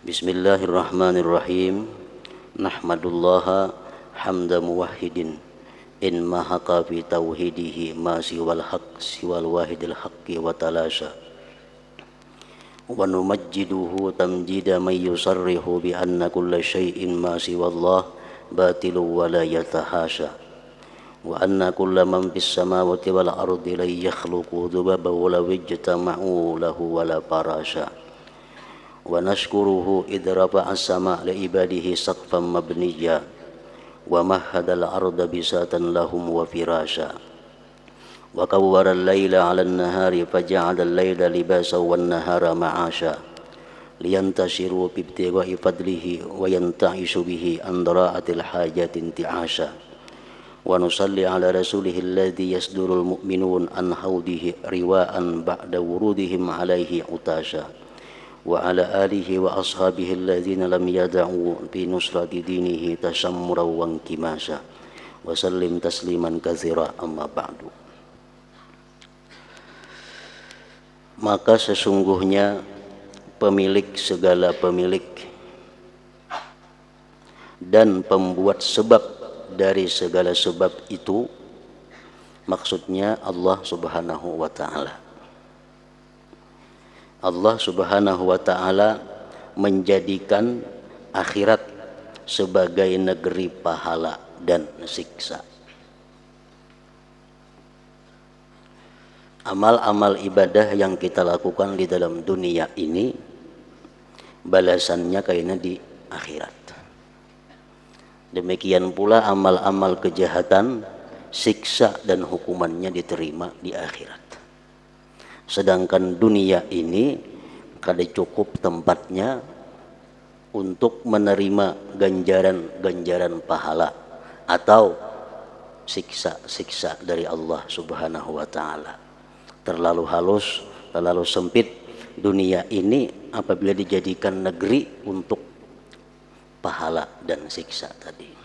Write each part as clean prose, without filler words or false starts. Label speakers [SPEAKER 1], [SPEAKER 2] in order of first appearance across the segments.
[SPEAKER 1] Bismillahirrahmanirrahim. Nahmadullaha hamda muwahhidin in mahaka fi tauhidihi ma siwal haq siwal wahidil haqqi wa talasha. Wa numajjiduhu tamjida man yusarrihu bi anna kulla syai'in ma siwallah batilu wa la yatahasha. Wa anna kulla man fis samawati wal ardi la yakhluqu dhubaba wa la ijtama'u lahu wa la parasha. Wa nashkuruhu idh rafa'a as-sama' li ibadihi saqfan mabniyya wa mahhadal arda bisatan lahum wa firasha wa kawwara al-laila 'ala an-nahari faja'ala al-laila libasan wan nahara ma'asha liyantashiru bi ibtigha'i fadlihi wa yanta'ishu bihi an dara'atil hajati inti'asha wa nusalli 'ala rasulihi alladhi yasdurul mu'minun an haudihi riwa'an ba'da wurudihim 'alaihi utasha wa ala alihi wa ashabihi alladhina lam yada'u fi nusrati dinihi tashammura wa inkimasha wa sallim tasliman katsira amma ba'du. Maka sesungguhnya pemilik segala pemilik dan pembuat sebab dari segala sebab itu, maksudnya Allah Subhanahu wa ta'ala. Allah Subhanahu wa ta'ala menjadikan akhirat sebagai negeri pahala dan siksa. Amal-amal ibadah yang kita lakukan di dalam dunia ini, balasannya kayaknya di akhirat. Demikian pula amal-amal kejahatan, siksa dan hukumannya diterima di akhirat. Sedangkan dunia ini kada cukup tempatnya untuk menerima ganjaran-ganjaran pahala atau siksa-siksa dari Allah Subhanahu wa ta'ala. Terlalu halus, terlalu sempit dunia ini apabila dijadikan negeri untuk pahala dan siksa tadi.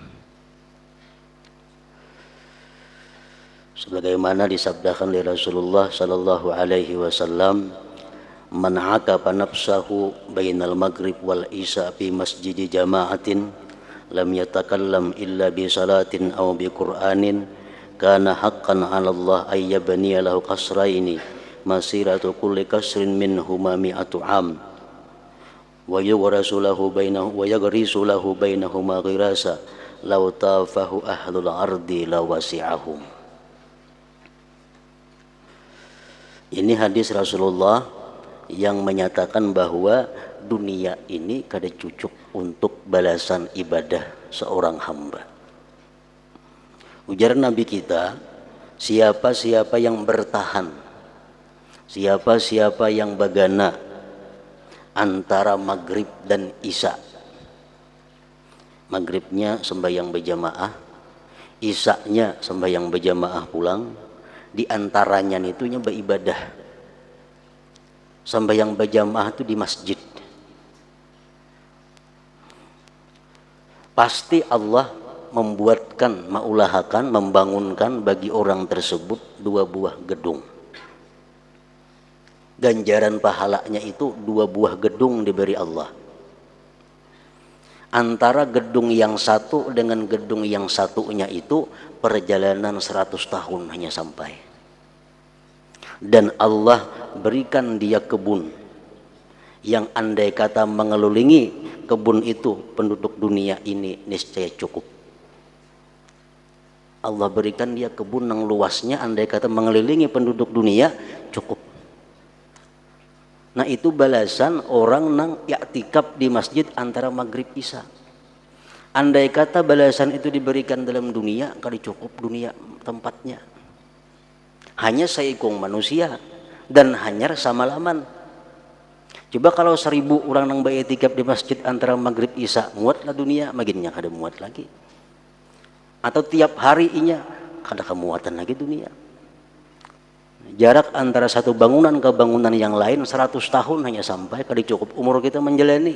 [SPEAKER 1] Sebagaimana disabdakan oleh Rasulullah sallallahu alaihi wasallam, man aqaba nafsahu bainal maghrib wal isya fi masjidi jama'atin lam yatakallam illa bi salatin aw bi qur'anin kana haqqan 'ala Allah ay yabniya lahu qasraini masiratu kulli kasrin minhuma mi'atu 'am wa yughrasu lahu bainahuma ghirasa law tafahu ahlul ardi lawasi'ahum. Ini hadis Rasulullah yang menyatakan bahwa dunia ini kada cukup untuk balasan ibadah seorang hamba. Ujar Nabi kita, siapa-siapa yang bertahan, siapa-siapa yang bagana antara maghrib dan isya. Maghribnya sembahyang berjamaah, isyanya sembahyang berjamaah pulang. Di antaranya itunya beribadah. Sembahyang berjamaah itu di masjid. Pasti Allah membuatkan, mengulahakan, membangunkan bagi orang tersebut 2 buah gedung. Ganjaran pahalanya itu 2 buah gedung diberi Allah. Antara gedung yang satu dengan gedung yang satunya itu perjalanan 100 tahun hanya sampai. Dan Allah berikan dia kebun yang andai kata mengelilingi kebun itu penduduk dunia ini niscaya cukup. Allah berikan dia kebun yang luasnya andai kata mengelilingi penduduk dunia cukup. Nah itu balasan orang nang i'tikaf di masjid antara maghrib isya. Andai kata balasan itu diberikan dalam dunia, kali cukup dunia tempatnya. Hanya seikung manusia dan hanya samalaman. Coba kalau 1000 orang nang i'tikaf di masjid antara maghrib isya, muatlah dunia, maginnya kada muat lagi. Atau tiap hari inya kada kemuatan lagi dunia. Jarak antara satu bangunan ke bangunan yang lain 100 tahun hanya sampai kali cukup umur kita menjalani.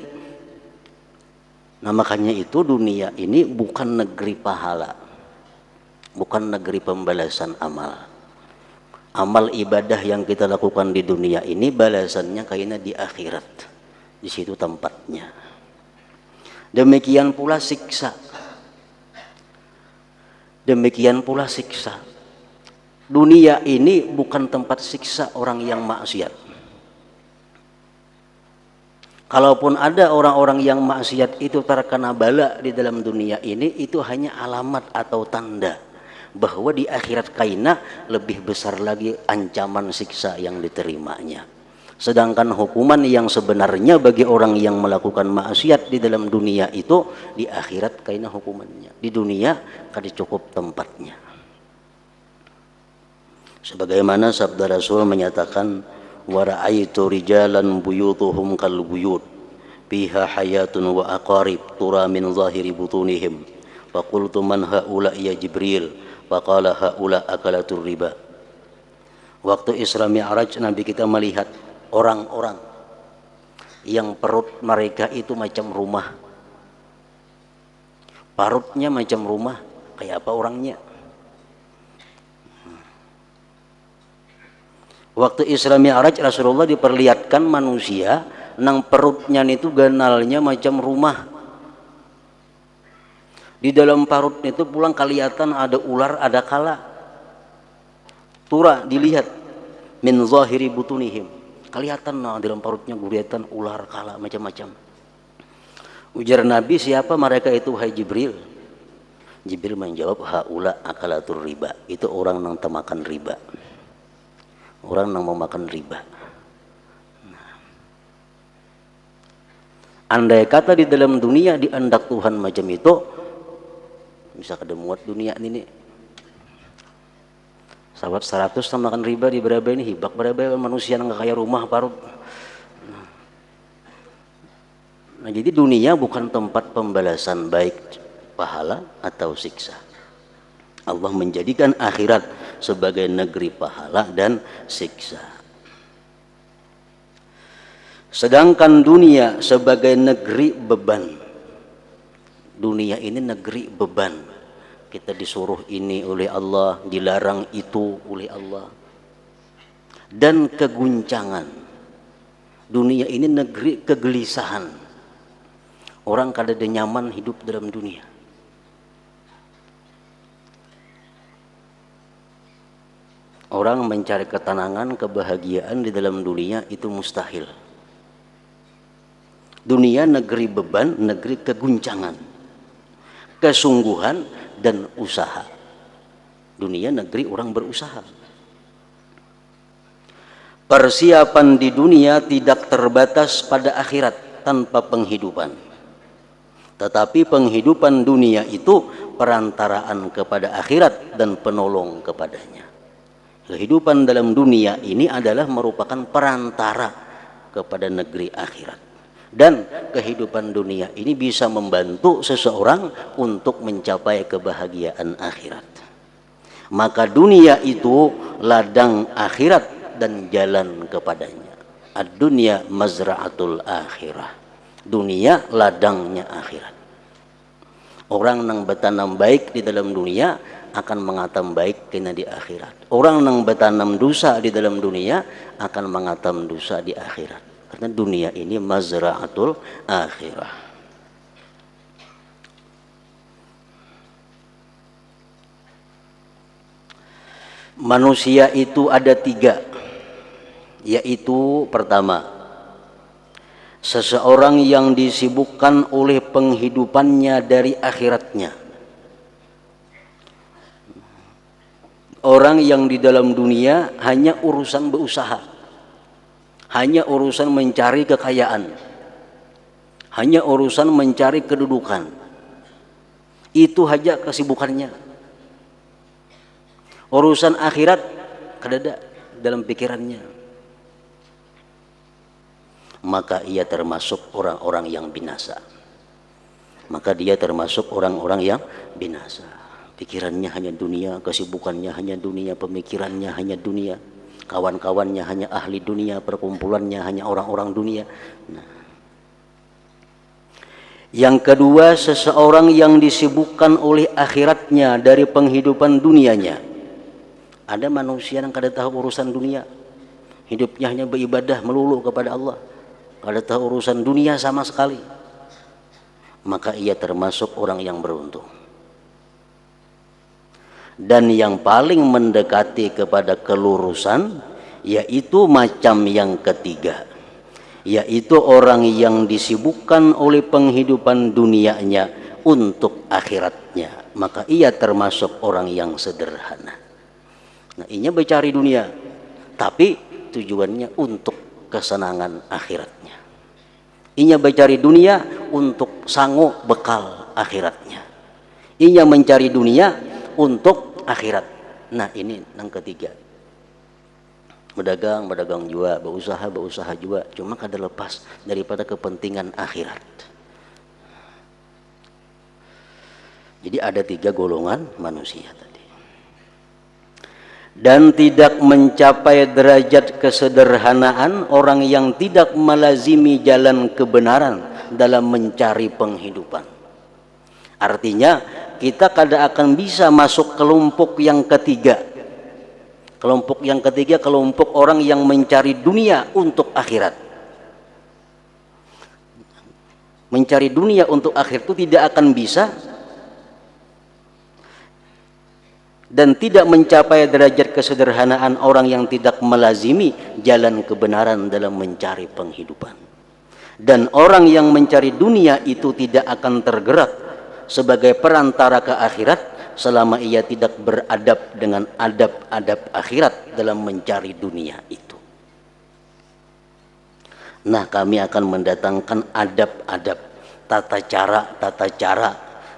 [SPEAKER 1] Nah makanya itu dunia ini bukan negeri pahala, bukan negeri pembalasan amal. Amal ibadah yang kita lakukan di dunia ini balasannya kayaknya di akhirat. Di situ tempatnya. Demikian pula siksa. Demikian pula siksa. Dunia ini bukan tempat siksa orang yang maksiat. Kalaupun ada orang-orang yang maksiat itu terkena bala di dalam dunia ini, itu hanya alamat atau tanda bahwa di akhirat kaina lebih besar lagi ancaman siksa yang diterimanya. Sedangkan hukuman yang sebenarnya bagi orang yang melakukan maksiat di dalam dunia itu, di akhirat kaina hukumannya. Di dunia kada cukup tempatnya. Sebagaimana sabda Rasul menyatakan, wa ra'aitu rijalan buyutuhum kal buyut fiha hayatun wa aqarib tura min zahiri butunihim faqultu man haula ya Jibril faqala haula akalatur riba. Waktu Isra Mi'raj Nabi kita melihat orang-orang yang perut mereka itu macam rumah. Parutnya macam rumah, kayak apa orangnya? Waktu Isra Mi'raj Rasulullah diperlihatkan manusia nang perutnya itu ganalnya macam rumah. Di dalam parut itu pulang kelihatan ada ular, ada kala. Tura dilihat min zahiri butunihim. Kelihatan dalam parutnya kelihatan ular, kala, macam-macam. Ujar Nabi, siapa mereka itu hai Jibril? Jibril menjawab, haula akalatur riba. Itu orang yang temakan riba. Orang yang memakan riba. Andai kata di dalam dunia diandak Tuhan macam itu, bisa kedemuat dunia ini. Sahabat 100 sama makan riba di berapa ini, hibak berapa manusia yang kaya rumah parut. Nah, jadi dunia bukan tempat pembalasan baik pahala atau siksa. Allah menjadikan akhirat sebagai negeri pahala dan siksa. Sedangkan dunia sebagai negeri beban. Dunia ini negeri beban. Kita disuruh ini oleh Allah, dilarang itu oleh Allah. Dan keguncangan. Dunia ini negeri kegelisahan. Orang kada ada nyaman hidup dalam dunia. Orang mencari ketenangan, kebahagiaan di dalam dunia itu mustahil. Dunia negeri beban, negeri keguncangan, kesungguhan dan usaha. Dunia negeri orang berusaha. Persiapan di dunia tidak terbatas pada akhirat tanpa penghidupan. Tetapi penghidupan dunia itu perantaraan kepada akhirat dan penolong kepadanya. Kehidupan dalam dunia ini adalah merupakan perantara kepada negeri akhirat. Dan kehidupan dunia ini bisa membantu seseorang untuk mencapai kebahagiaan akhirat. Maka dunia itu ladang akhirat dan jalan kepadanya. Ad-dunya mazra'atul akhirah. Dunia ladangnya akhirat. Orang yang bertanam baik di dalam dunia akan mengatam baik kena di akhirat. Orang yang bertanam dosa di dalam dunia akan mengatam dosa di akhirat. Karena dunia ini mazra'atul akhirah. Manusia itu ada tiga, yaitu pertama, seseorang yang disibukkan oleh penghidupannya dari akhiratnya. Orang yang di dalam dunia hanya urusan berusaha, hanya urusan mencari kekayaan, hanya urusan mencari kedudukan. Itu saja kesibukannya. Urusan akhirat kada dalam pikirannya. Maka ia termasuk orang-orang yang binasa. Maka dia termasuk orang-orang yang binasa. Pikirannya hanya dunia, kesibukannya hanya dunia, pemikirannya hanya dunia, kawan-kawannya hanya ahli dunia, perkumpulannya hanya orang-orang dunia. Nah. Yang kedua, seseorang yang disibukkan oleh akhiratnya dari penghidupan dunianya. Ada manusia yang kada tahu urusan dunia, hidupnya hanya beribadah melulu kepada Allah, kada tahu urusan dunia sama sekali. maka ia termasuk orang yang beruntung. Dan yang paling mendekati kepada kelurusan yaitu macam yang ketiga, yaitu orang yang disibukkan oleh penghidupan dunianya untuk akhiratnya, maka ia termasuk orang yang sederhana. Nah, ia mencari dunia tapi tujuannya untuk kesenangan akhiratnya. Ia mencari dunia untuk sanggup bekal akhiratnya. Ia mencari dunia untuk akhirat. Nah, ini yang ketiga. Berdagang juga, berusaha juga, cuma kada lepas daripada kepentingan akhirat. Jadi ada 3 golongan manusia tadi. Dan tidak mencapai derajat kesederhanaan orang yang tidak melazimi jalan kebenaran dalam mencari penghidupan. Artinya kita kada akan bisa masuk kelompok yang ketiga. Kelompok yang ketiga, kelompok orang yang mencari dunia untuk akhirat. Mencari dunia untuk akhir itu tidak akan bisa dan tidak mencapai derajat kesederhanaan orang yang tidak melazimi jalan kebenaran dalam mencari penghidupan. Dan orang yang mencari dunia itu tidak akan tergerak sebagai perantara ke akhirat selama ia tidak beradab dengan adab-adab akhirat dalam mencari dunia itu. Nah, kami akan mendatangkan adab-adab, tata cara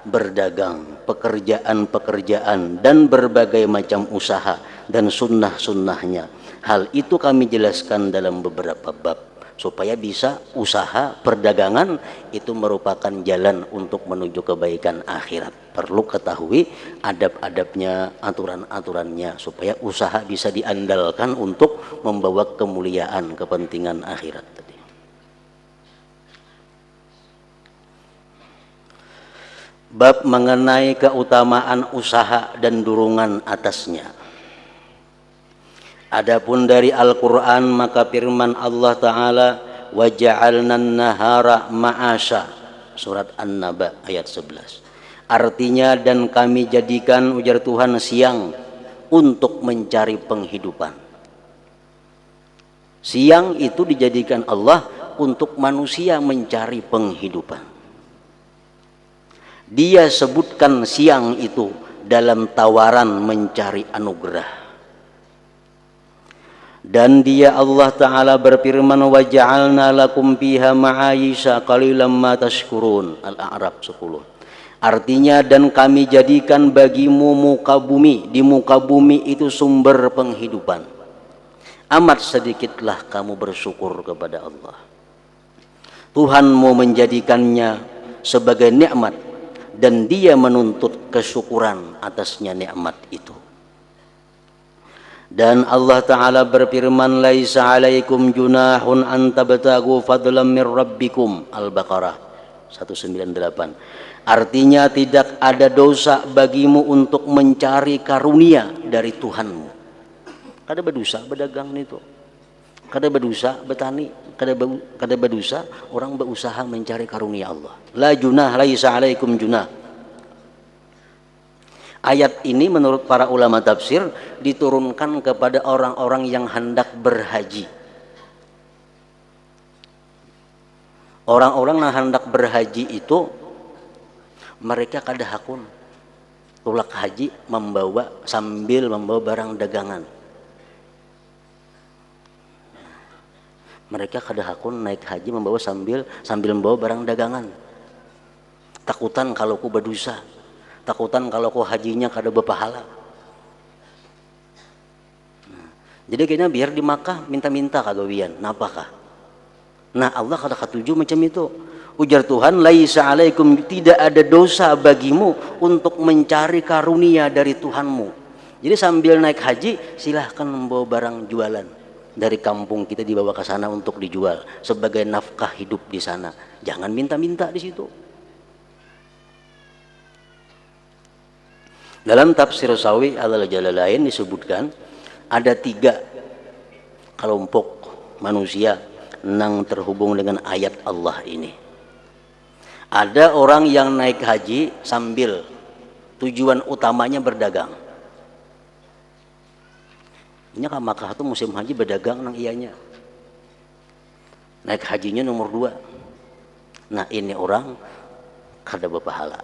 [SPEAKER 1] berdagang, pekerjaan-pekerjaan, dan berbagai macam usaha dan sunnah-sunnahnya. Hal itu kami jelaskan dalam beberapa bab, supaya bisa usaha perdagangan itu merupakan jalan untuk menuju kebaikan akhirat. Perlu ketahui adab-adabnya, aturan-aturannya, supaya usaha bisa diandalkan untuk membawa kemuliaan kepentingan akhirat tadi. Bab mengenai keutamaan usaha dan dorongan atasnya. Adapun dari Al-Quran, maka firman Allah Ta'ala, وَجَعَلْنَا النَّهَارَ مَعَاشًا, surat An-Naba ayat 11. Artinya, dan kami jadikan, ujar Tuhan, siang untuk mencari penghidupan. Siang itu dijadikan Allah untuk manusia mencari penghidupan. Dia sebutkan siang itu dalam tawaran mencari anugerah. Dan dia Allah Ta'ala berfirman, وَجَعَلْنَا لَكُمْ فِيهَا مَعَايِشَ قَلِيلًا مَا تَشْكُرُونَ, Al-A'raf 10. Artinya, dan kami jadikan bagimu muka bumi, di muka bumi itu sumber penghidupan. Amat sedikitlah kamu bersyukur kepada Allah. Tuhanmu menjadikannya sebagai nikmat dan dia menuntut kesyukuran atasnya nikmat itu. Dan Allah Ta'ala berfirman, laisa alaikum junahun an tabtagu fadlan min rabbikum, Al-Baqarah 198. Artinya, tidak ada dosa bagimu untuk mencari karunia dari Tuhanmu. Kada berdosa berdagang itu, kada berdosa bertani, kada berdosa orang berusaha mencari karunia Allah. La junah, laisa alaikum junah. Ayat ini menurut para ulama tafsir diturunkan kepada orang-orang yang hendak berhaji. Orang-orang yang hendak berhaji itu mereka kada hakun tulak haji sambil membawa barang dagangan. Mereka kada hakun naik haji membawa sambil membawa barang dagangan. Takutan kalau ku berdosa. Takutan kalau kau hajinya kada berpahala. Jadi kayaknya biar di Makkah minta-minta kagawian, napakah? Nah, Allah kada katuju macam itu. Ujar Tuhan, laisa alaikum, tidak ada dosa bagimu untuk mencari karunia dari Tuhanmu. Jadi sambil naik haji silahkan membawa barang jualan dari kampung kita, dibawa ke sana untuk dijual sebagai nafkah hidup di sana. Jangan minta-minta di situ. Dalam tafsir Sawi Al-Jalalain disebutkan ada 3 kelompok manusia yang terhubung dengan ayat Allah ini. Ada orang yang naik haji sambil tujuan utamanya berdagang. Ini kan Makkah itu musim haji berdagang nang ianya. Naik hajinya nomor 2. Nah ini orang kada berpahala.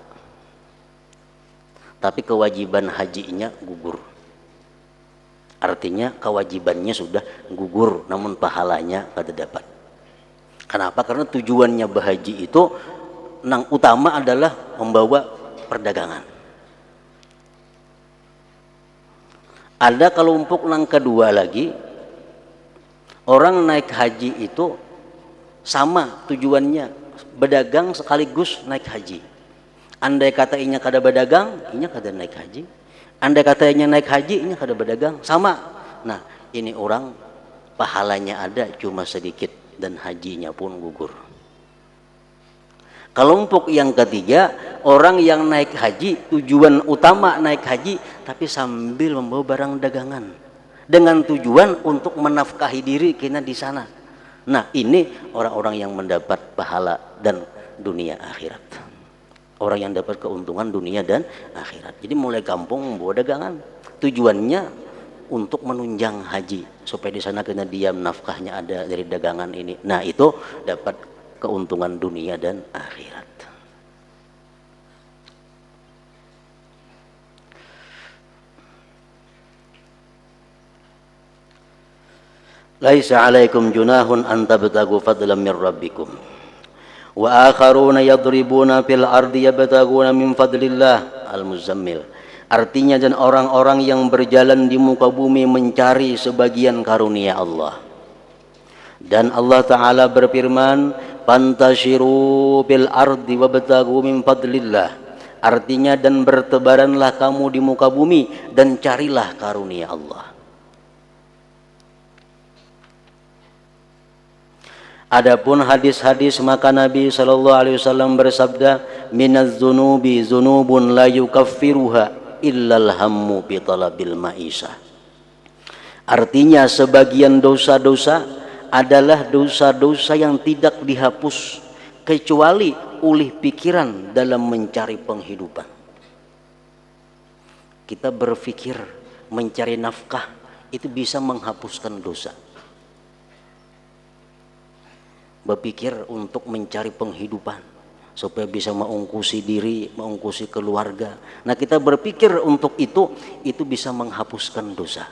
[SPEAKER 1] Tapi kewajiban hajinya gugur. Artinya kewajibannya sudah gugur, namun pahalanya kada dapat. Kenapa? Karena tujuannya berhaji itu nang utama adalah membawa perdagangan. Ada kelompok nang kedua lagi, orang naik haji itu sama tujuannya, berdagang sekaligus naik haji. Andai kata inya kada berdagang, inya kada naik haji. Andai kata inya naik haji, inya kada berdagang, sama. Nah, ini orang pahalanya ada cuma sedikit dan hajinya pun gugur. Kelompok yang ketiga, orang yang naik haji, tujuan utama naik haji, tapi sambil membawa barang dagangan dengan tujuan untuk menafkahi diri kena di sana. Nah, ini orang-orang yang mendapat pahala dan dunia akhirat. Orang yang dapat keuntungan dunia dan akhirat. Jadi mulai kampung membawa dagangan, tujuannya untuk menunjang haji supaya di sana kena diam, nafkahnya ada dari dagangan ini. Nah, itu dapat keuntungan dunia dan akhirat. Laisa 'alaikum junahun an tabtagu fadlan min rabbikum wa akharuna yadribuna fil ardi yabtaguna min fadlillah. Al-Muzammil. Artinya, dan orang-orang yang berjalan di muka bumi mencari sebagian karunia Allah. Dan Allah Ta'ala berfirman, fantashiru bil ardi wabtagu min fadlillah. Artinya, dan bertebaranlah kamu di muka bumi dan carilah karunia Allah. Adapun hadis-hadis, maka Nabi SAW bersabda, minaz zunubi zunubun la yukaffiruha illal hammu bi talabil ma'isah. Artinya, sebagian dosa-dosa adalah dosa-dosa yang tidak dihapus kecuali oleh pikiran dalam mencari penghidupan. Kita berpikir mencari nafkah itu bisa menghapuskan dosa. Berpikir untuk mencari penghidupan supaya bisa mengungkusi diri, mengungkusi keluarga. Nah, kita berpikir untuk itu bisa menghapuskan dosa.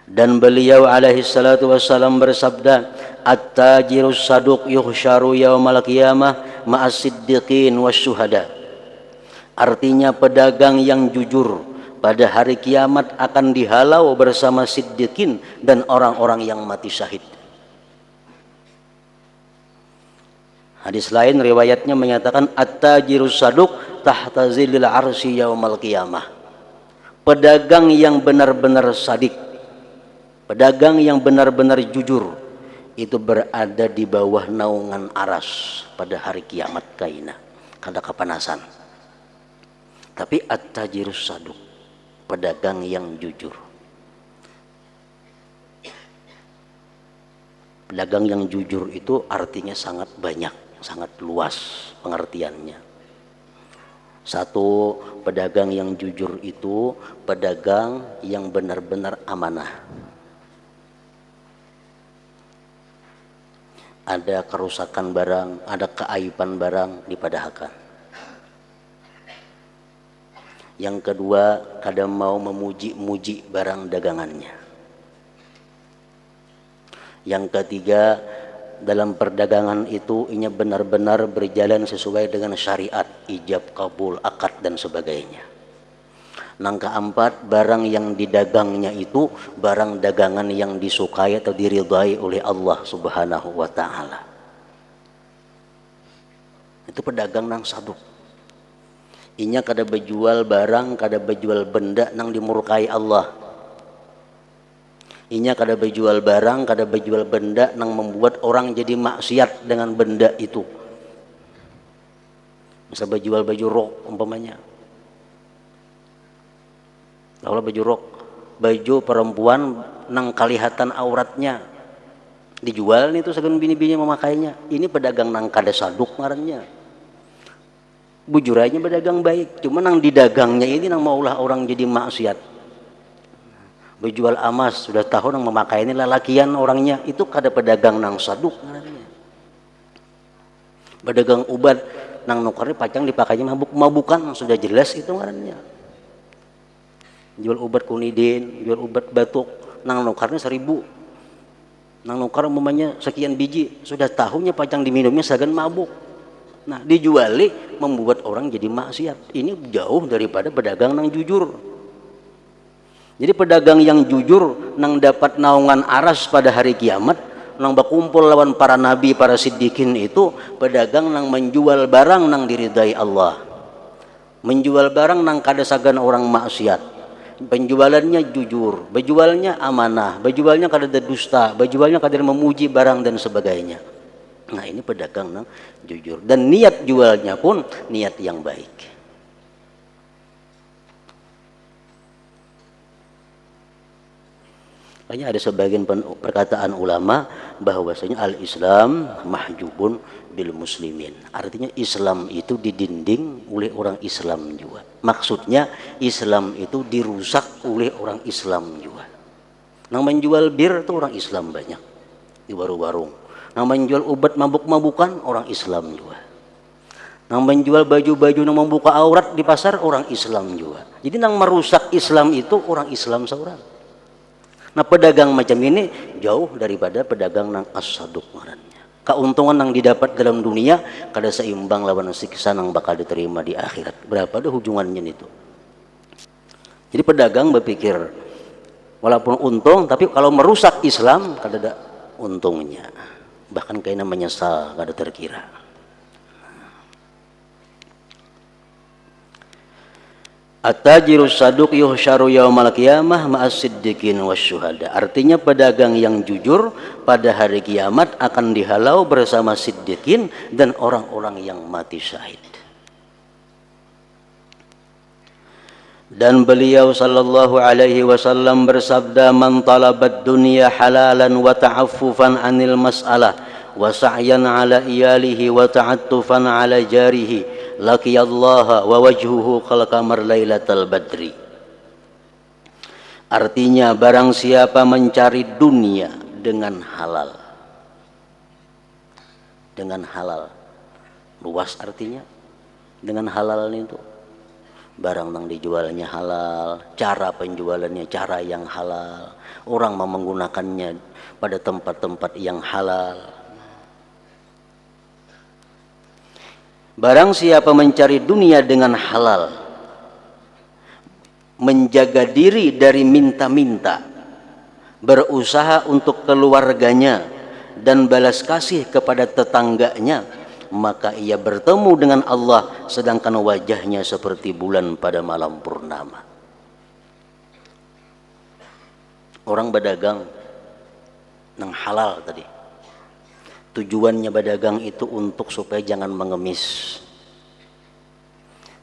[SPEAKER 1] Dan beliau alaihi salatu wassalam bersabda, at-tajirus saduq yuhsyaru yaumal qiyamah ma'as siddiqin wasyuhada. Artinya, pedagang yang jujur pada hari kiamat akan dihalau bersama siddiqin dan orang-orang yang mati syahid. Hadis lain riwayatnya menyatakan, at-tajirus saduq tahta zillil arsy yaumal qiyamah. Pedagang yang benar-benar sadik, pedagang yang benar-benar jujur, itu berada di bawah naungan aras pada hari kiamat kaina, kada kepanasan. Tapi at-tajirus saduq, pedagang yang jujur. Pedagang yang jujur itu artinya sangat banyak, sangat luas pengertiannya. Satu, pedagang yang jujur itu pedagang yang benar-benar amanah. Ada kerusakan barang, ada keaiban barang, dipadahkan. Yang kedua, kadang mau memuji-muji barang dagangannya. Yang ketiga, dalam perdagangan itu inya benar-benar berjalan sesuai dengan syariat, ijab, kabul, akad dan sebagainya. Yang keempat, barang yang didagangnya itu barang dagangan yang disukai atau diridhai oleh Allah Subhanahu wa ta'ala. Itu pedagang nang saduk. Inya kada berjual barang, kada berjual benda nang dimurkai Allah. Inya kada berjual barang, kada berjual benda nang membuat orang jadi maksiat dengan benda itu. Misal berjual baju rok umpamanya. Kalau baju rok, baju perempuan nang kelihatan auratnya, Dijual nih tuh segan bini-bini memakainya. Ini pedagang nang kada saduk ngarannya. Bujuranya pedagang baik, cuma nang didagangnya ini nang maulah orang jadi maksiat. Berjual emas sudah tahu nang memakai ini lalakian orangnya, itu kada pedagang nang saduk ngarannya. Pedagang ubat nang nukarnya pacang dipakainya mabuk-mabukan sudah jelas itu ngarannya. Jual obat kunidin, jual obat batuk, nang nukarnya 1000. Nang nukar umpamanya sekian biji, sudah tahunya pacang diminumnya sagan mabuk. Nah, dijuali membuat orang jadi maksiat. Ini jauh daripada pedagang nang jujur. Jadi pedagang yang jujur nang dapat naungan aras pada hari kiamat, nang berkumpul lawan para nabi, para siddiqin itu pedagang nang menjual barang nang diridai Allah. Menjual barang nang kada sagan orang maksiat. Penjualannya jujur, berjualnya amanah, berjualnya kada ada dusta, berjualnya kada memuji barang dan sebagainya. Nah, ini pedagang nang jujur dan niat jualnya pun niat yang baik. Hanya ada sebagian perkataan ulama bahwasanya al-Islam mahjubun bil muslimin. Artinya Islam itu didinding oleh orang Islam juga. Maksudnya Islam itu dirusak oleh orang Islam juga. Nang menjual bir itu orang Islam banyak di warung-warung. Nang menjual obat mabuk-mabukan orang Islam juga. Nang menjual baju-baju nang membuka aurat di pasar orang Islam juga. Jadi nang merusak Islam itu orang Islam seorang. Nah, pedagang macam ini jauh daripada pedagang nang as-saduq ngarannya. Keuntungan yang didapat dalam dunia kada seimbang lawan siksa yang bakal diterima di akhirat. Berapa ada hubungannya itu? Jadi pedagang berpikir walaupun untung, tapi kalau merusak Islam kada ada untungnya. Bahkan kayaknya menyesal kada terkira. At-tajirus saduq yuhsyaru yaumal qiyamah ma'as siddiqin wasyuhada. Artinya pedagang yang jujur pada hari kiamat akan dihalau bersama siddiqin dan orang-orang yang mati syahid. Dan beliau sallallahu alaihi wasallam bersabda, man talabad dunya halalan wa ta'affufan 'anil mas'alah wa sa'yan 'ala iyalihi wa ta'attufan 'ala jarihi laqiyallaha wa wajhuhu kal qamar lailatal badri. Artinya barang siapa mencari dunia dengan halal, dengan halal luas artinya dengan halal itu barang yang dijualnya halal, cara penjualannya cara yang halal, orang mau menggunakannya pada tempat-tempat yang halal. Barang siapa mencari dunia dengan halal, menjaga diri dari minta-minta, berusaha untuk keluarganya dan balas kasih kepada tetangganya, maka ia bertemu dengan Allah sedangkan wajahnya seperti bulan pada malam purnama. Orang berdagang nang halal tadi, tujuannya berdagang itu untuk supaya jangan mengemis.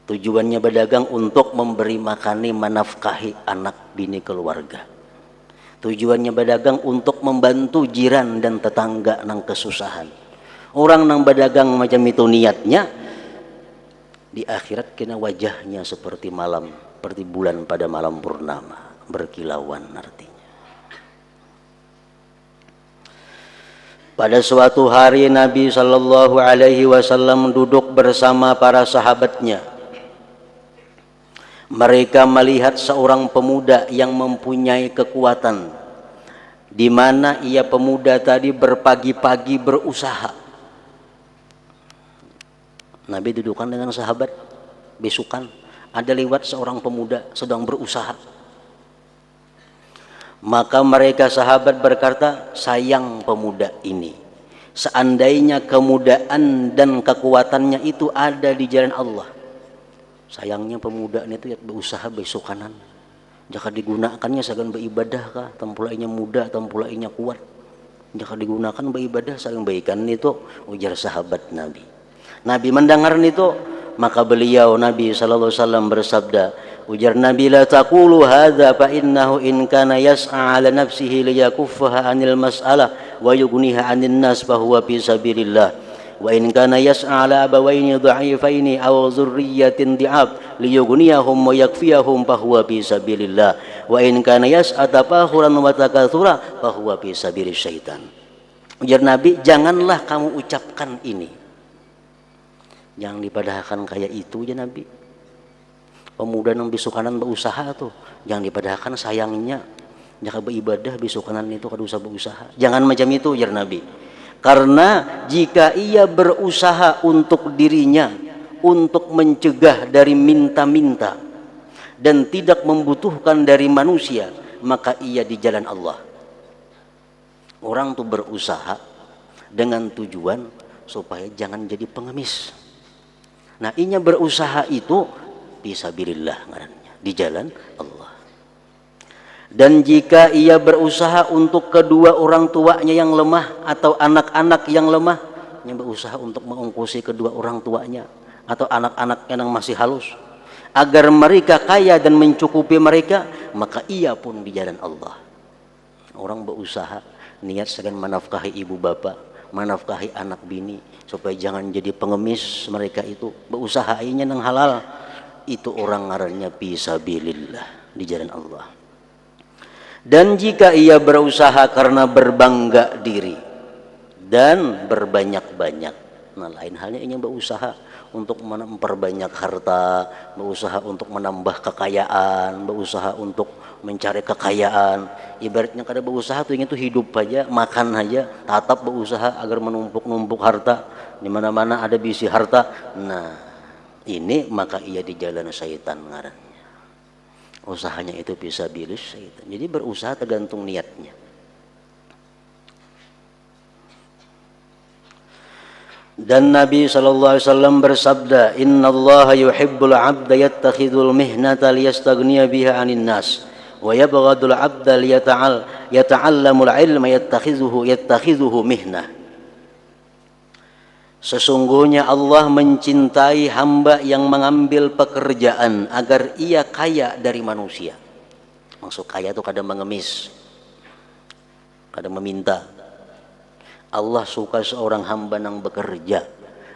[SPEAKER 1] Tujuannya berdagang untuk memberi makani, menafkahi anak bini keluarga. Tujuannya berdagang untuk membantu jiran dan tetangga nang kesusahan. Orang nang berdagang macam itu niatnya, di akhirat kena wajahnya seperti malam, seperti bulan pada malam purnama, berkilauan artinya. Pada suatu hari Nabi sallallahu alaihi wasallam duduk bersama para sahabatnya. Mereka melihat seorang pemuda yang mempunyai kekuatan, di mana ia pemuda tadi berpagi-pagi berusaha. Nabi dudukan dengan sahabat, besukan ada lewat seorang pemuda sedang berusaha. Maka mereka sahabat berkata, sayang pemuda ini. Seandainya kemudaan dan kekuatannya itu ada di jalan Allah. Sayangnya pemuda ini itu berusaha besukanan. Jika digunakannya sagan beribadah kah, tempulainya muda, tempulainya kuat. Jika digunakan beribadah sagan baikan itu, ujar sahabat Nabi. Nabi mendengar itu, maka beliau Nabi sallallahu alaihi wasallam bersabda, ujar Nabi, la taqulu hadza fa innahu in kana yas'a ala nafsihi liyakuffaha anil mas'alah wa yughniha 'anil nas fa huwa fi sabilillah. Wa in kana yas'a 'ala abawaini dha'ifaini aw dzurriyyatin di'ab liyughniyahum wa yakfiyahum fa huwa fi sabilillah. Wa in kana yas'a tafakhuran wa takatsura fa huwa fi sabilis syaitan. Ujar Nabi, janganlah kamu ucapkan ini. Jangan dipadahkan kayak itu ya Nabi. Pemuda yang bisukanan berusaha tuh, jangan dipadahkan sayangnya. Jika beribadah bisukanan itu kada usah berusaha. Jangan macam itu ya Nabi. Karena jika ia berusaha untuk dirinya, untuk mencegah dari minta-minta dan tidak membutuhkan dari manusia, maka ia di jalan Allah. Orang tuh berusaha dengan tujuan supaya jangan jadi pengemis. Nah, inya berusaha itu fisabilillah ngarannya, di jalan Allah. Dan jika ia berusaha untuk kedua orang tuanya yang lemah atau anak-anak yang lemah, ia berusaha untuk mengungkusi kedua orang tuanya atau anak-anak yang masih halus agar mereka kaya dan mencukupi mereka, maka ia pun di jalan Allah. Orang berusaha niat sedang menafkahi ibu bapak, menafkahi anak bini supaya jangan jadi pengemis, mereka itu berusaha inya yang halal, itu orang ngarannya fisabilillah, di jalan Allah. Dan jika ia berusaha karena berbangga diri dan berbanyak-banyak, nah lain halnya ia berusaha untuk memperbanyak harta, berusaha untuk menambah kekayaan, berusaha untuk mencari kekayaan. Ibaratnya kada berusaha tuh ingin tuh hidup aja, makan aja, tatap berusaha agar menumpuk-numpuk harta, di mana-mana ada bisi harta. Nah, ini maka ia di jalan syaitan ngarannya. Usahanya itu fisabilillah syaitan. Jadi berusaha tergantung niatnya. Dan Nabi SAW bersabda, innallaha yuhibbul 'abda yattakhidul mihnata liyastaghniya biha 'anil nas wa yabghadul 'abda yata'allamul 'ilma yattakhidhuhu mihnah. Sesungguhnya Allah mencintai hamba yang mengambil pekerjaan agar ia kaya dari manusia. Maksud kaya itu kadang mengemis, kadang meminta. Allah suka seorang hamba yang bekerja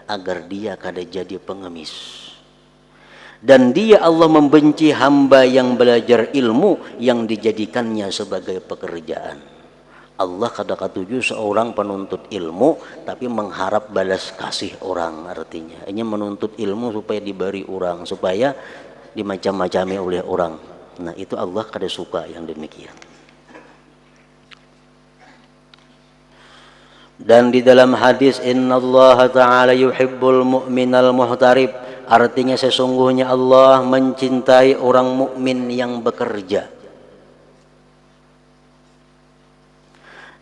[SPEAKER 1] agar dia kada jadi pengemis. Dan dia Allah membenci hamba yang belajar ilmu yang dijadikannya sebagai pekerjaan. Allah kada katuju seorang penuntut ilmu tapi mengharap balas kasih orang, artinya ini menuntut ilmu supaya diberi orang, supaya dimacam-macami oleh orang. Nah, itu Allah kada suka yang demikian. Dan di dalam hadis innallaha ta'ala yuhibbul mu'minal muhtarib, artinya sesungguhnya Allah mencintai orang mukmin yang bekerja.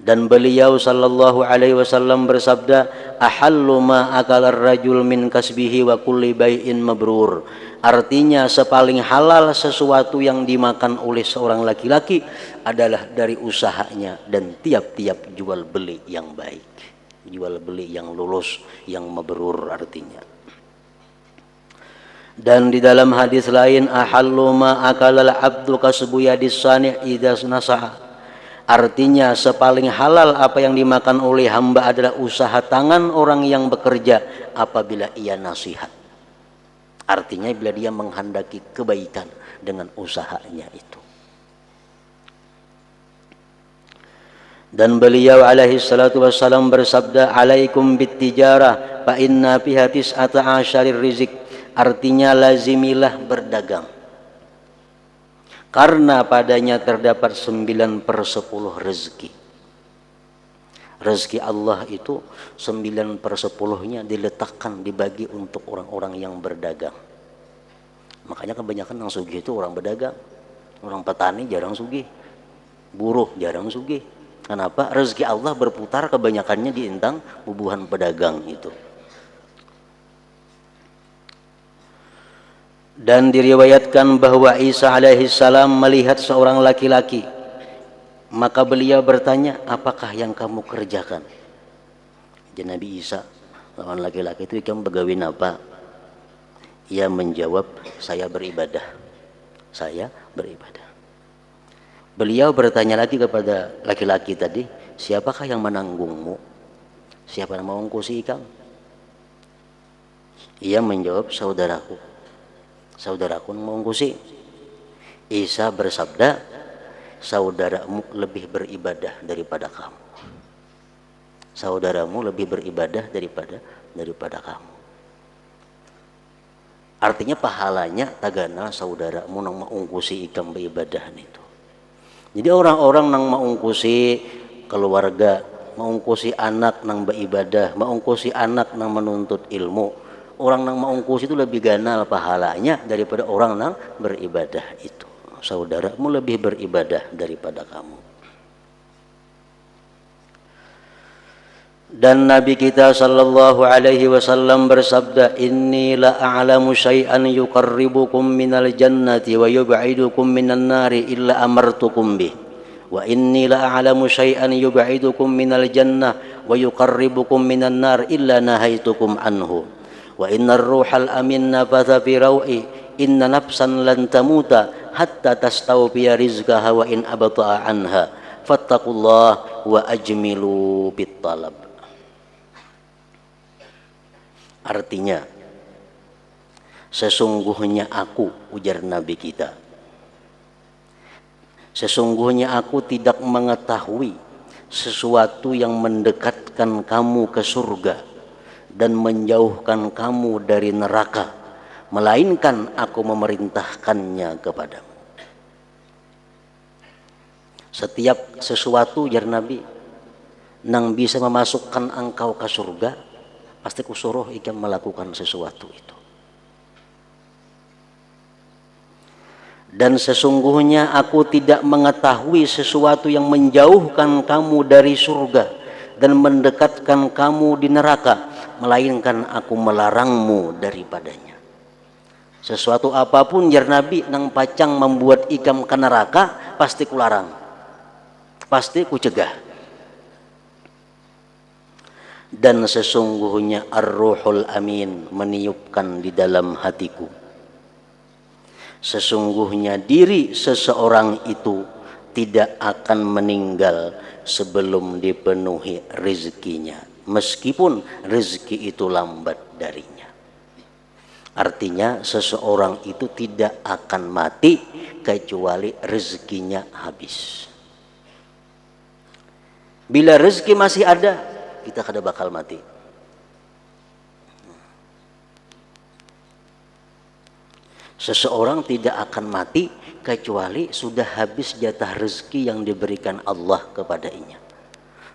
[SPEAKER 1] Dan beliau sallallahu alaihi wasallam bersabda, ahallu ma akala ar-rajul min kasbihi wa kulli bai'in mabrur. Artinya sepaling halal sesuatu yang dimakan oleh seorang laki-laki adalah dari usahanya dan tiap-tiap jual beli yang baik, jual beli yang lulus, yang mabrur artinya. Dan di dalam hadis lain, ahallu ma akala al-'abdu kasbu yadis sani' idza nasaha. Artinya sepaling halal apa yang dimakan oleh hamba adalah usaha tangan orang yang bekerja apabila ia nasihat. Artinya bila dia menghendaki kebaikan dengan usahanya itu. Dan beliau alaihi salatu wassalam bersabda, alaikum bittijarah fa inna fiha tis'ata asyarir rizq. Artinya lazimilah berdagang, karena padanya terdapat 9/10 rezeki. Rezeki Allah itu 9/10-nya diletakkan, dibagi untuk orang-orang yang berdagang. Makanya kebanyakan yang sugih itu orang berdagang. Orang petani jarang sugih, buruh jarang sugih. Kenapa? Rezeki Allah berputar kebanyakannya di intang bubuhan pedagang itu. Dan diriwayatkan bahwa Isa alaihi salam melihat seorang laki-laki, maka beliau bertanya, apakah yang kamu kerjakan? Jadi Nabi Isa, seorang laki-laki itu, kamu begawin apa? Ia menjawab, saya beribadah. Saya beribadah. Beliau bertanya lagi kepada laki-laki tadi, siapakah yang menanggungmu? Siapa yang mau ongkosi ikam? Ia menjawab, saudaraku. Saudaraku yang mau ongkosi. Isa bersabda, saudaramu lebih beribadah daripada kamu. Saudaramu lebih beribadah daripada kamu. Artinya pahalanya tagana saudaramu nang maungkusi ikam beribadah itu. Jadi orang-orang nang maungkusi keluarga, maungkusi anak nang beribadah, maungkusi anak nang menuntut ilmu, orang nang maungkusi itu lebih ganal pahalanya daripada orang nang beribadah itu. Saudaramu lebih beribadah daripada kamu. Dan Nabi kita sallallahu alaihi wasallam bersabda, inni la a'lamu syai'an yuqarribukum minal jannati wa yub'idukum minan nari illa amartukum bih. Wa inni la a'lamu syai'an yub'idukum minal jannah wa yuqarribukum minan nar illa nahaitukum anhu. Wa innar ruhal amin nafatha fi raw'i inna nafsan lan tamuta hatta tastawfiya rizqaha wa in abta'a anha fattaqullah wa ajmilu bit talab. Artinya, sesungguhnya aku, ujar Nabi kita, sesungguhnya aku tidak mengetahui sesuatu yang mendekatkan kamu ke surga dan menjauhkan kamu dari neraka, melainkan aku memerintahkannya kepadamu. Setiap sesuatu, ujar Nabi, nang bisa memasukkan engkau ke surga, pasti kusuruh ikam melakukan sesuatu itu. Dan sesungguhnya aku tidak mengetahui sesuatu yang menjauhkan kamu dari surga dan mendekatkan kamu di neraka, melainkan aku melarangmu daripadanya. Sesuatu apapun, jar Nabi, nang pacang membuat ikam ke neraka, pasti kularang, pasti kucegah. Dan sesungguhnya ar-ruhul amin meniupkan di dalam hatiku, sesungguhnya diri seseorang itu tidak akan meninggal sebelum dipenuhi rezekinya, meskipun rezeki itu lambat darinya. Artinya seseorang itu tidak akan mati kecuali rezekinya habis. Bila rezeki masih ada, kita kada bakal mati. Seseorang tidak akan mati kecuali sudah habis jatah rezeki yang diberikan Allah kepadanya.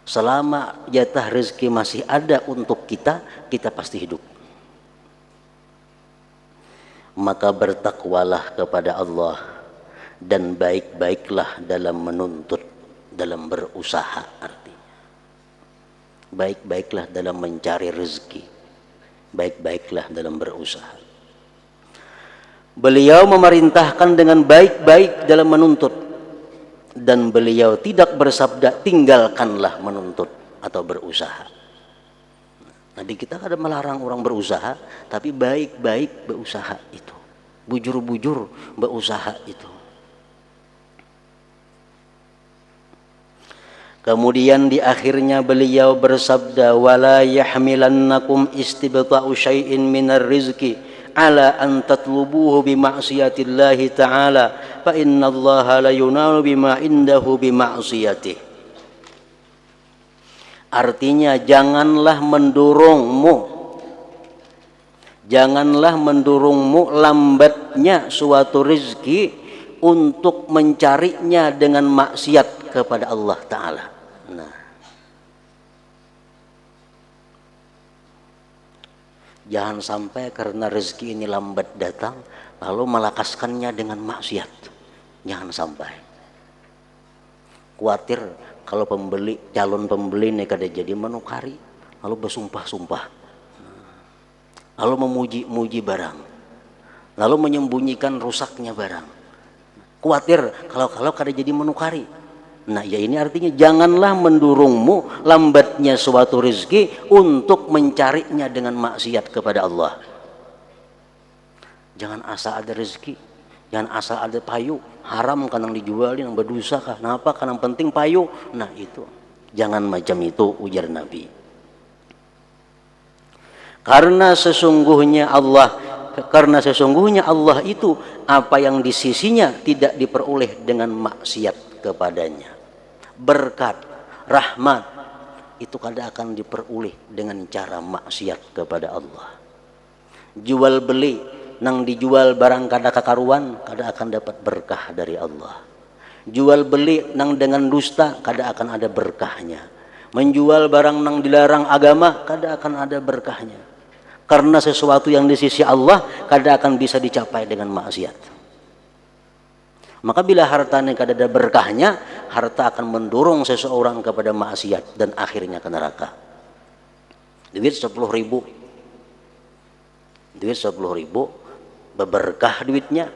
[SPEAKER 1] Selama jatah rezeki masih ada untuk kita, kita pasti hidup. Maka bertakwalah kepada Allah dan baik-baiklah dalam menuntut, dalam berusaha. Artinya baik-baiklah dalam mencari rezeki, baik-baiklah dalam berusaha. Beliau memerintahkan dengan baik-baik dalam menuntut, dan beliau tidak bersabda tinggalkanlah menuntut atau berusaha. Nabi kita ada melarang orang berusaha, tapi baik-baik berusaha itu, bujur-bujur berusaha itu. Kemudian di akhirnya beliau bersabda, wala yahmilannakum istibta'u syai'in minar rizki ala an tatlubuhu bi ma'siyatillahi ta'ala fa innallaha la yunalu bima indahu bi ma'siyatih. Artinya janganlah mendorongmu lambatnya suatu rezeki untuk mencarinya dengan maksiat kepada Allah Ta'ala. Nah, jangan sampai karena rezeki ini lambat datang lalu melakaskannya dengan maksiat. Jangan sampai. Khawatir kalau calon pembeli ini kada jadi menukari, lalu bersumpah-sumpah, lalu memuji-muji barang, lalu menyembunyikan rusaknya barang. Khawatir kalau kada jadi menukari. Nah, ya ini artinya janganlah mendorongmu lambatnya suatu rezeki untuk mencarinya dengan maksiat kepada Allah. Jangan asal ada rezeki, jangan asal ada payu, haram kan yang dijual yang berdosa kah? Kenapa? Karena penting payu. Nah itu, Jangan macam itu, ujar Nabi. Karena sesungguhnya Allah itu apa yang di sisinya tidak diperoleh dengan maksiat kepadanya. Berkat, rahmat itu kada akan diperoleh dengan cara maksiat kepada Allah. Jual beli nang dijual barang kada kakaruan, kada akan dapat berkah dari Allah. Jual beli nang dengan dusta, kada akan ada berkahnya. Menjual barang nang dilarang agama, kada akan ada berkahnya. Karena sesuatu yang di sisi Allah kada akan bisa dicapai dengan maksiat. Maka bila hartanya kada ada berkahnya, harta akan mendorong seseorang kepada maksiat dan akhirnya ke neraka. Duit 10.000, berberkah duitnya,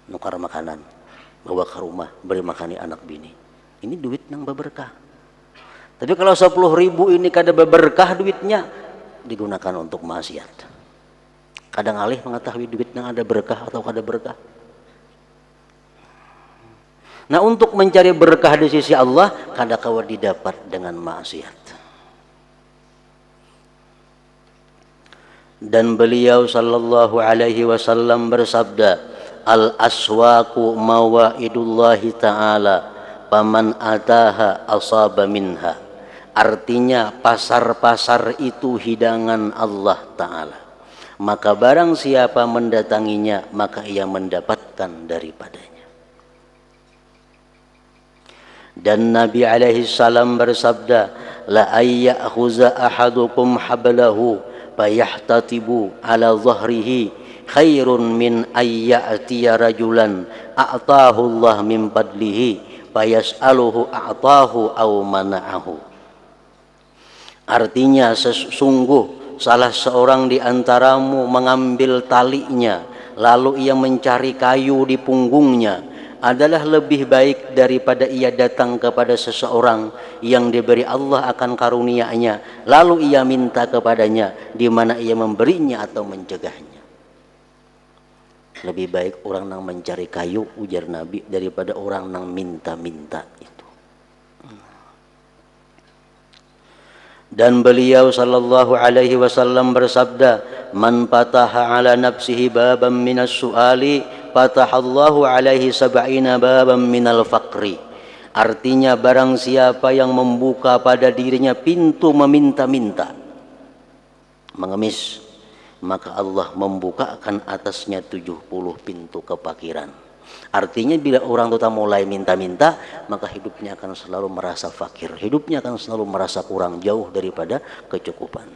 [SPEAKER 1] nukar makanan, bawa ke rumah, beri makani anak bini. Ini duit nang berberkah. Tapi kalau 10.000 ini kada berberkah duitnya, digunakan untuk maksiat. Kadang alih mengetahui duit yang ada berkah atau kada berkah. Nah, untuk mencari berkah di sisi Allah, kada kawa didapat dengan maksiat. Dan beliau sallallahu alaihi wasallam bersabda, al-aswaqu mawaidullahi ta'ala, paman ataha asaba minha. Artinya pasar-pasar itu hidangan Allah Ta'ala. Maka barang siapa mendatanginya, maka ia mendapatkan daripadanya. Dan Nabi alaihi salam bersabda, la ayyakhuza ahadukum hablahu fayahtatibu ala zahrihi khairun min ayyatiya rajulan a'tahu Allah min fadlihi fayas'aluhu a'tahu aw mana'ahu. Artinya sesungguh salah seorang di antaramu mengambil talinya lalu ia mencari kayu di punggungnya adalah lebih baik daripada ia datang kepada seseorang yang diberi Allah akan karunia-Nya lalu ia minta kepadanya di mana ia memberinya atau mencegahnya. Lebih baik orang nang mencari kayu, ujar Nabi, daripada orang nang minta-minta itu. Dan beliau sallallahu alaihi wasallam bersabda, man fataha ala nafsihi baban minas su'ali fatahallahu alaihi sab'ina baban minal faqri. Artinya barang siapa yang membuka pada dirinya pintu meminta-minta, mengemis, maka Allah membukakan atasnya 70 pintu kefakiran. Artinya bila orang itu mulai minta-minta, maka hidupnya akan selalu merasa fakir, hidupnya akan selalu merasa kurang, jauh daripada kecukupan.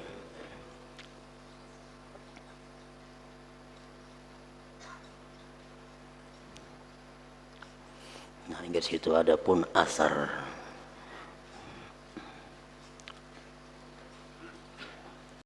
[SPEAKER 1] Nah, hingga situ ada pun asar